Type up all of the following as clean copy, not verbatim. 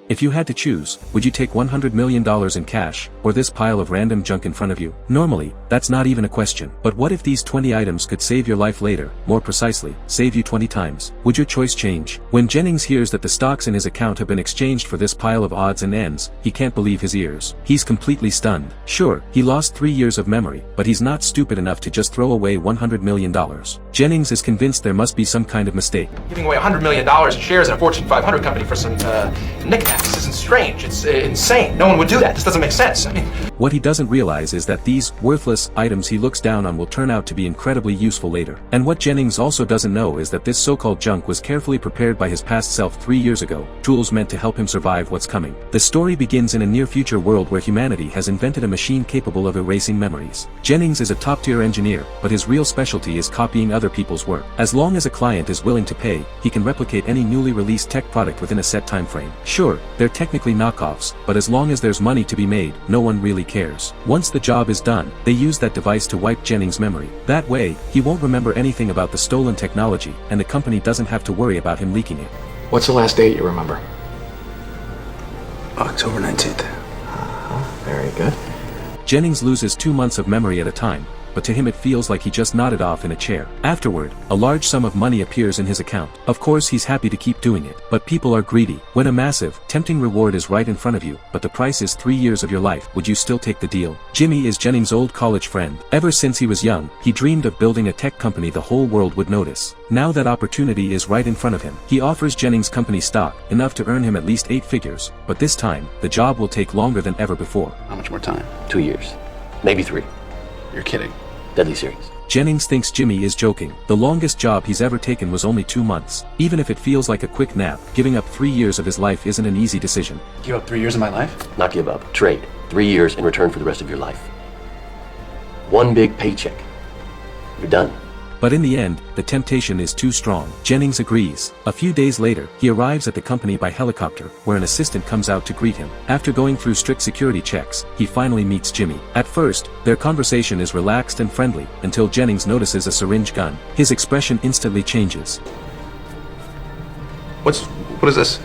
If you had to choose, would you take $100 million in cash, or this pile of random junk in front of you? Normally, that's not even a question. But what if these 20 items could save your life later, more precisely, save you 20 times? Would your choice change? When Jennings hears that the stocks in his account have been exchanged for this pile of odds and ends, he can't believe his ears. He's completely stunned. Sure, he lost 3 years of memory, but he's not stupid enough to just throw away $100 million. Jennings is convinced there must be some kind of mistake. Giving away $100 million in shares in a Fortune 500 company for some knickknacks isn't strange. It's insane. No one would do that. This doesn't make sense. I mean, what he doesn't realize is that these worthless items he looks down on will turn out to be incredibly useful later. And what Jennings also doesn't know is that this so-called junk was carefully prepared by his past self 3 years ago, tools meant to help him survive what's coming. The story begins in a near-future world where humanity has invented a machine capable of erasing memories. Jennings is a top-tier engineer, but his real specialty is copying other people's work. As long as a client is willing to pay, he can replicate any newly released tech product within a set time frame. Sure, they're technically knockoffs, but as long as there's money to be made, no one really cares. Once the job is done, they use that device to wipe Jennings' memory. That way, he won't remember anything about the stolen technology, and the company doesn't have to worry about him leaking it. What's the last date you remember? October 19th. Very good. Jennings loses 2 months of memory at a time, but to him it feels like he just nodded off in a chair. Afterward, a large sum of money appears in his account. Of course he's happy to keep doing it, but people are greedy. When a massive, tempting reward is right in front of you, but the price is 3 years of your life, would you still take the deal? Jimmy is Jennings' old college friend. Ever since he was young, he dreamed of building a tech company the whole world would notice. Now that opportunity is right in front of him. He offers Jennings' company stock, enough to earn him at least 8 figures, but this time, the job will take longer than ever before. How much more time? 2 years. Maybe 3. You're kidding. Deadly serious. Jennings thinks Jimmy is joking. The longest job he's ever taken was only 2 months. Even if it feels like a quick nap, giving up 3 years of his life isn't an easy decision. Give up 3 years of my life? Not give up. Trade. 3 years in return for the rest of your life. One big paycheck. You're done. But in the end, the temptation is too strong. Jennings agrees. A few days later, he arrives at the company by helicopter, where an assistant comes out to greet him. After going through strict security checks, he finally meets Jimmy. At first, their conversation is relaxed and friendly, until Jennings notices a syringe gun. His expression instantly changes. what is this?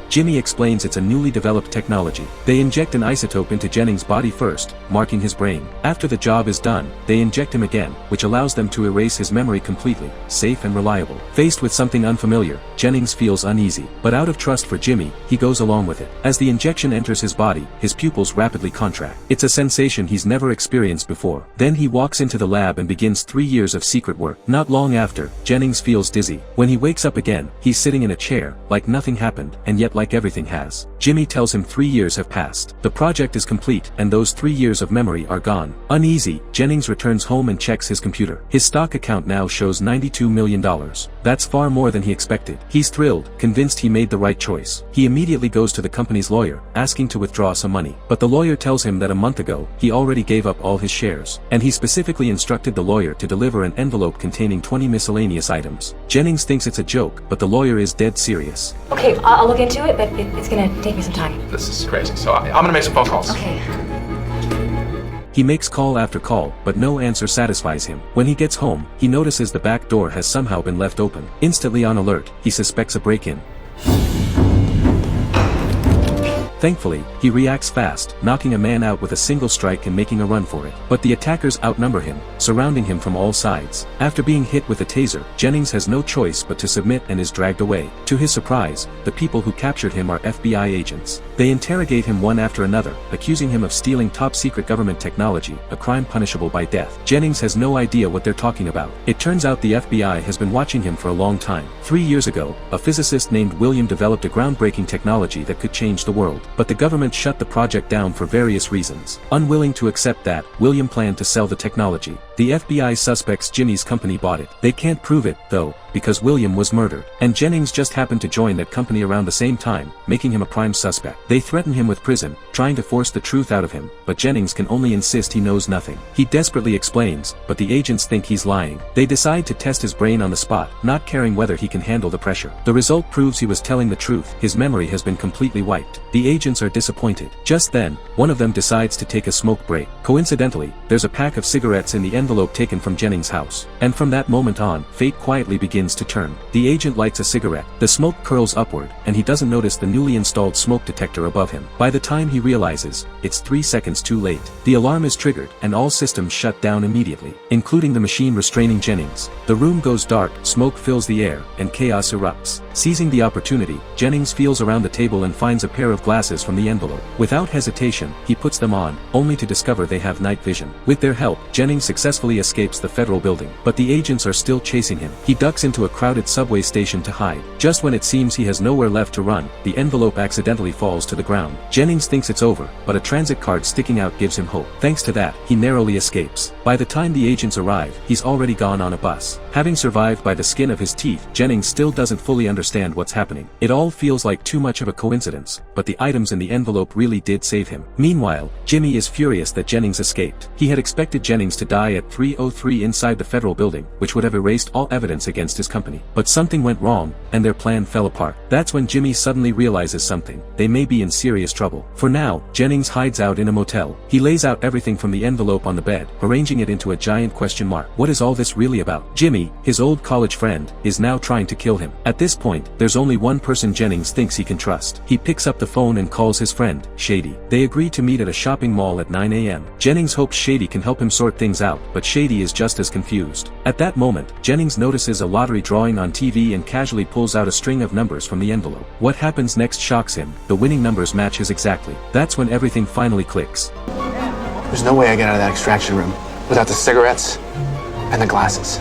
Jimmy explains it's a newly developed technology. They inject an isotope into Jennings' body first, marking his brain. After the job is done, they inject him again, which allows them to erase his memory completely, safe and reliable. Faced with something unfamiliar, Jennings feels uneasy, but out of trust for Jimmy, he goes along with it. As the injection enters his body, his pupils rapidly contract. It's a sensation he's never experienced before. Then he walks into the lab and begins 3 years of secret work. Not long after, Jennings feels dizzy. When he wakes up again, he's sitting in a chair, like nothing happened, and yet like everything has. Jimmy tells him 3 years have passed. The project is complete, and those 3 years of memory are gone. Uneasy, Jennings returns home and checks his computer. His stock account now shows $92 million. That's far more than he expected. He's thrilled, convinced he made the right choice. He immediately goes to the company's lawyer, asking to withdraw some money. But the lawyer tells him that a month ago, he already gave up all his shares. And he specifically instructed the lawyer to deliver an envelope containing 20 miscellaneous items. Jennings thinks it's a joke, but the lawyer is dead serious. Okay, I'll look into it, but it's gonna take me some time. This is crazy. So I'm gonna make some phone calls. Okay. He makes call after call, but no answer satisfies him. When he gets home, he notices the back door has somehow been left open. Instantly on alert, he suspects a break-in. Thankfully, he reacts fast, knocking a man out with a single strike and making a run for it. But the attackers outnumber him, surrounding him from all sides. After being hit with a taser, Jennings has no choice but to submit and is dragged away. To his surprise, the people who captured him are FBI agents. They interrogate him one after another, accusing him of stealing top-secret government technology, a crime punishable by death. Jennings has no idea what they're talking about. It turns out the FBI has been watching him for a long time. 3 years ago, a physicist named William developed a groundbreaking technology that could change the world. But the government shut the project down for various reasons. Unwilling to accept that, William planned to sell the technology. The FBI suspects Jimmy's company bought it. They can't prove it, though, because William was murdered. And Jennings just happened to join that company around the same time, making him a prime suspect. They threaten him with prison, trying to force the truth out of him, but Jennings can only insist he knows nothing. He desperately explains, but the agents think he's lying. They decide to test his brain on the spot, not caring whether he can handle the pressure. The result proves he was telling the truth. His memory has been completely wiped. The agents are disappointed. Just then, one of them decides to take a smoke break. Coincidentally, there's a pack of cigarettes in the envelope taken from Jennings' house. And from that moment on, fate quietly begins begins to turn. The agent lights a cigarette, the smoke curls upward, and he doesn't notice the newly installed smoke detector above him. By the time he realizes, it's 3 seconds too late. The alarm is triggered, and all systems shut down immediately, including the machine restraining Jennings. The room goes dark, smoke fills the air, and chaos erupts. Seizing the opportunity, Jennings feels around the table and finds a pair of glasses from the envelope. Without hesitation, he puts them on, only to discover they have night vision. With their help, Jennings successfully escapes the federal building, but the agents are still chasing him. He ducks into a crowded subway station to hide. Just when it seems he has nowhere left to run, the envelope accidentally falls to the ground. Jennings thinks it's over, but a transit card sticking out gives him hope. Thanks to that, he narrowly escapes. By the time the agents arrive, he's already gone on a bus. Having survived by the skin of his teeth, Jennings still doesn't fully understand what's happening. It all feels like too much of a coincidence, but the items in the envelope really did save him. Meanwhile, Jimmy is furious that Jennings escaped. He had expected Jennings to die at 3:03 inside the federal building, which would have erased all evidence against his company. But something went wrong, and their plan fell apart. That's when Jimmy suddenly realizes something. They may be in serious trouble. For now, Jennings hides out in a motel. He lays out everything from the envelope on the bed, arranging it into a giant question mark. What is all this really about? Jimmy, his old college friend, is now trying to kill him. At this point, there's only one person Jennings thinks he can trust. He picks up the phone and calls his friend, Shady. They agree to meet at a shopping mall at 9 a.m. Jennings hopes Shady can help him sort things out, but Shady is just as confused. At that moment, Jennings notices a lottery drawing on TV and casually pulls out a string of numbers from the envelope. What happens next shocks him. The winning numbers match his exactly. That's when everything finally clicks. There's no way I get out of that extraction room without the cigarettes and the glasses.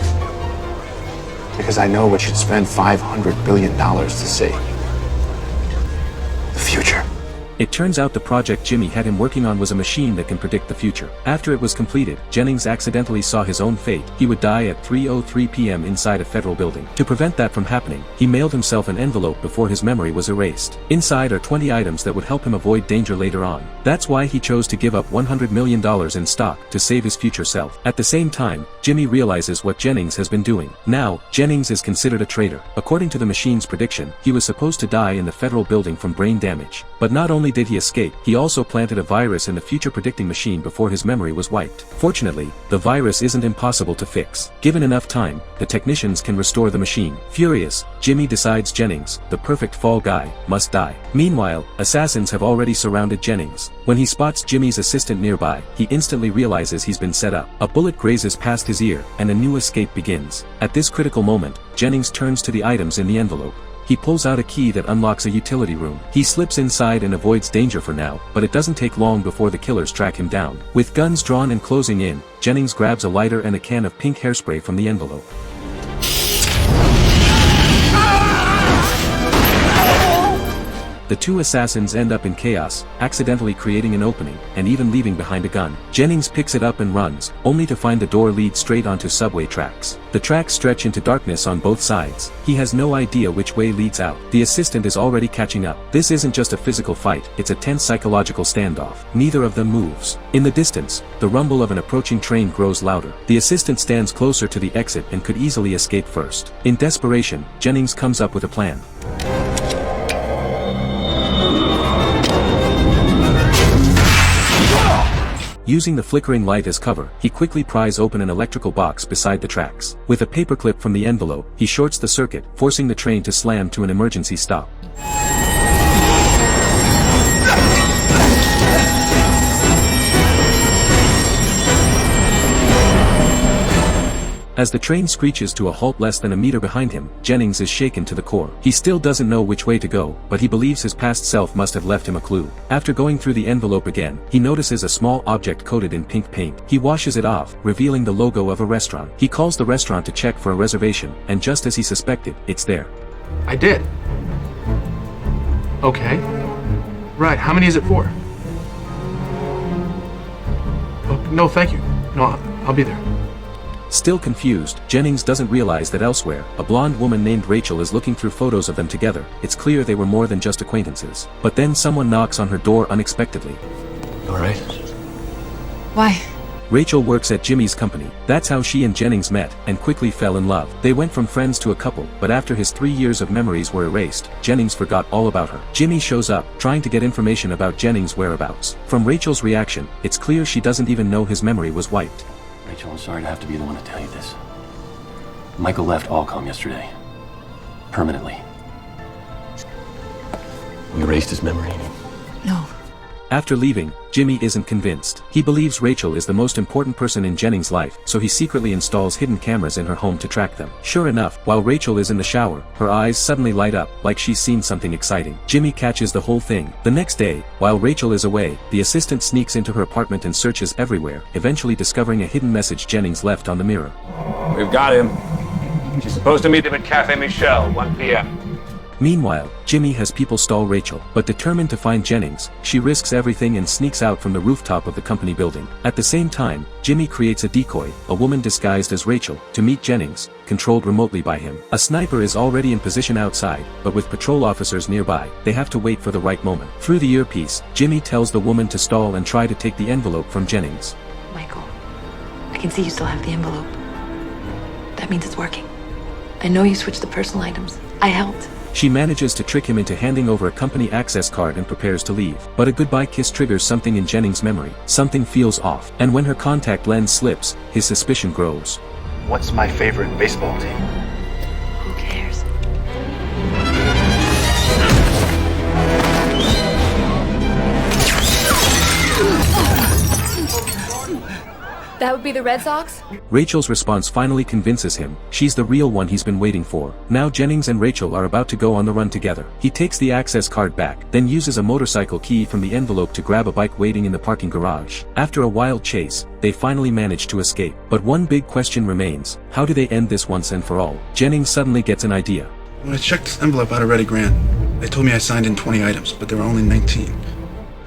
Because I know what you'd spend $500 billion to see. The future. It turns out the project Jimmy had him working on was a machine that can predict the future. After it was completed, Jennings accidentally saw his own fate. He would die at 3:03 p.m. inside a federal building. To prevent that from happening, he mailed himself an envelope before his memory was erased. Inside are 20 items that would help him avoid danger later on. That's why he chose to give up $100 million in stock to save his future self. At the same time, Jimmy realizes what Jennings has been doing. Now, Jennings is considered a traitor. According to the machine's prediction, he was supposed to die in the federal building from brain damage. But not only did he escape, he also planted a virus in the future predicting machine before his memory was wiped. Fortunately, the virus isn't impossible to fix. Given enough time, the technicians can restore the machine. Furious, Jimmy decides Jennings, the perfect fall guy, must die. Meanwhile, assassins have already surrounded Jennings. When he spots Jimmy's assistant nearby, he instantly realizes he's been set up. A bullet grazes past his ear, and a new escape begins. At this critical moment, Jennings turns to the items in the envelope. He pulls out a key that unlocks a utility room. He slips inside and avoids danger for now, but it doesn't take long before the killers track him down. With guns drawn and closing in, Jennings grabs a lighter and a can of pink hairspray from the envelope. The two assassins end up in chaos, accidentally creating an opening, and even leaving behind a gun. Jennings picks it up and runs, only to find the door lead straight onto subway tracks. The tracks stretch into darkness on both sides. He has no idea which way leads out. The assistant is already catching up. This isn't just a physical fight, it's a tense psychological standoff. Neither of them moves. In the distance, the rumble of an approaching train grows louder. The assistant stands closer to the exit and could easily escape first. In desperation, Jennings comes up with a plan. Using the flickering light as cover, he quickly pries open an electrical box beside the tracks. With a paperclip from the envelope, he shorts the circuit, forcing the train to slam to an emergency stop. As the train screeches to a halt less than a meter behind him, Jennings is shaken to the core. He still doesn't know which way to go, but he believes his past self must have left him a clue. After going through the envelope again, he notices a small object coated in pink paint. He washes it off, revealing the logo of a restaurant. He calls the restaurant to check for a reservation, and just as he suspected, it's there. I did. Okay. Right, how many is it for? Oh, no, thank you. No, I'll be there. Still confused, Jennings doesn't realize that elsewhere, a blonde woman named Rachel is looking through photos of them together. It's clear they were more than just acquaintances. But then someone knocks on her door unexpectedly. All right. Why? Rachel works at Jimmy's company. That's how she and Jennings met, and quickly fell in love. They went from friends to a couple, but after his 3 years of memories were erased, Jennings forgot all about her. Jimmy shows up, trying to get information about Jennings' whereabouts. From Rachel's reaction, it's clear she doesn't even know his memory was wiped. Rachel, I'm sorry to have to be the one to tell you this. Michael left Allcom yesterday. Permanently. We erased his memory. No. After leaving, Jimmy isn't convinced. He believes Rachel is the most important person in Jennings' life, so he secretly installs hidden cameras in her home to track them. Sure enough, while Rachel is in the shower, her eyes suddenly light up, like she's seen something exciting. Jimmy catches the whole thing. The next day, while Rachel is away, the assistant sneaks into her apartment and searches everywhere, eventually discovering a hidden message Jennings left on the mirror. We've got him. She's supposed to meet him at Cafe Michel, 1 p.m. Meanwhile, Jimmy has people stall Rachel, but determined to find Jennings, she risks everything and sneaks out from the rooftop of the company building. At the same time, Jimmy creates a decoy, a woman disguised as Rachel, to meet Jennings, controlled remotely by him. A sniper is already in position outside, but with patrol officers nearby, they have to wait for the right moment. Through the earpiece, Jimmy tells the woman to stall and try to take the envelope from Jennings. Michael, I can see you still have the envelope. That means it's working. I know you switched the personal items. I helped. She manages to trick him into handing over a company access card and prepares to leave. But a goodbye kiss triggers something in Jennings' memory. Something feels off. And when her contact lens slips, his suspicion grows. What's my favorite baseball team? Who cares? That would be the Red Sox? Rachel's response finally convinces him, she's the real one he's been waiting for. Now Jennings and Rachel are about to go on the run together. He takes the access card back, then uses a motorcycle key from the envelope to grab a bike waiting in the parking garage. After a wild chase, they finally manage to escape. But one big question remains, how do they end this once and for all? Jennings suddenly gets an idea. When I checked this envelope out of Reddy Grant, they told me I signed in 20 items, but there were only 19.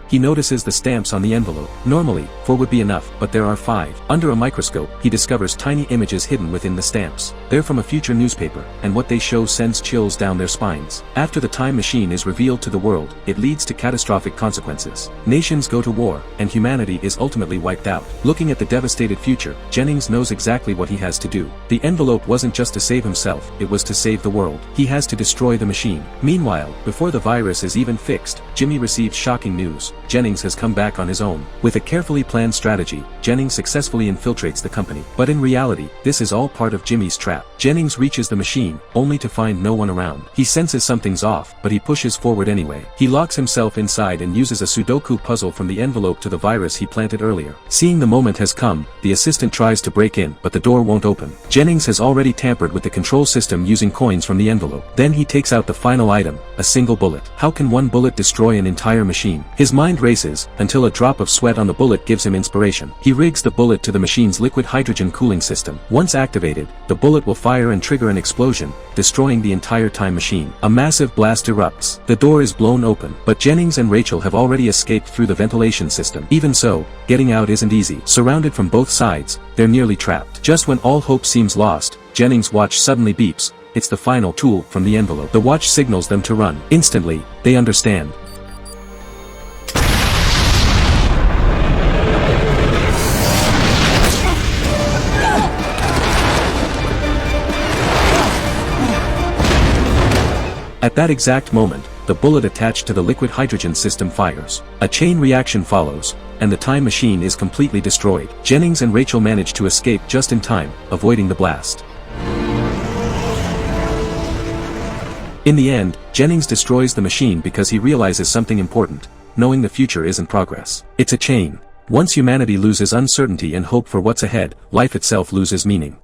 He notices the stamps on the envelope. Normally, 4 would be enough, but there are 5. Under a microscope, he discovers tiny images hidden within the stamps. They're from a future newspaper, and what they show sends chills down their spines. After the time machine is revealed to the world, it leads to catastrophic consequences. Nations go to war, and humanity is ultimately wiped out. Looking at the devastated future, Jennings knows exactly what he has to do. The envelope wasn't just to save himself, it was to save the world. He has to destroy the machine. Meanwhile, before the virus is even fixed, Jimmy receives shocking news. Jennings has come back on his own. With a carefully planned strategy, Jennings successfully infiltrates the company. But in reality, this is all part of Jimmy's trap. Jennings reaches the machine, only to find no one around. He senses something's off, but he pushes forward anyway. He locks himself inside and uses a Sudoku puzzle from the envelope to the virus he planted earlier. Seeing the moment has come, the assistant tries to break in, but the door won't open. Jennings has already tampered with the control system using coins from the envelope. Then he takes out the final item, a single bullet. How can one bullet destroy an entire machine? His mind races, until a drop of sweat on the bullet gives him inspiration. He rigs the bullet to the machine's liquid hydrogen cooling system. Once activated, the bullet will fire and trigger an explosion, destroying the entire time machine. A massive blast erupts. The door is blown open, but Jennings and Rachel have already escaped through the ventilation system. Even so, getting out isn't easy. Surrounded from both sides, they're nearly trapped. Just when all hope seems lost, Jennings' watch suddenly beeps. It's the final tool from the envelope. The watch signals them to run. Instantly, they understand. At that exact moment, the bullet attached to the liquid hydrogen system fires. A chain reaction follows, and the time machine is completely destroyed. Jennings and Rachel manage to escape just in time, avoiding the blast. In the end, Jennings destroys the machine because he realizes something important, knowing the future isn't progress. It's a chain. Once humanity loses uncertainty and hope for what's ahead, life itself loses meaning.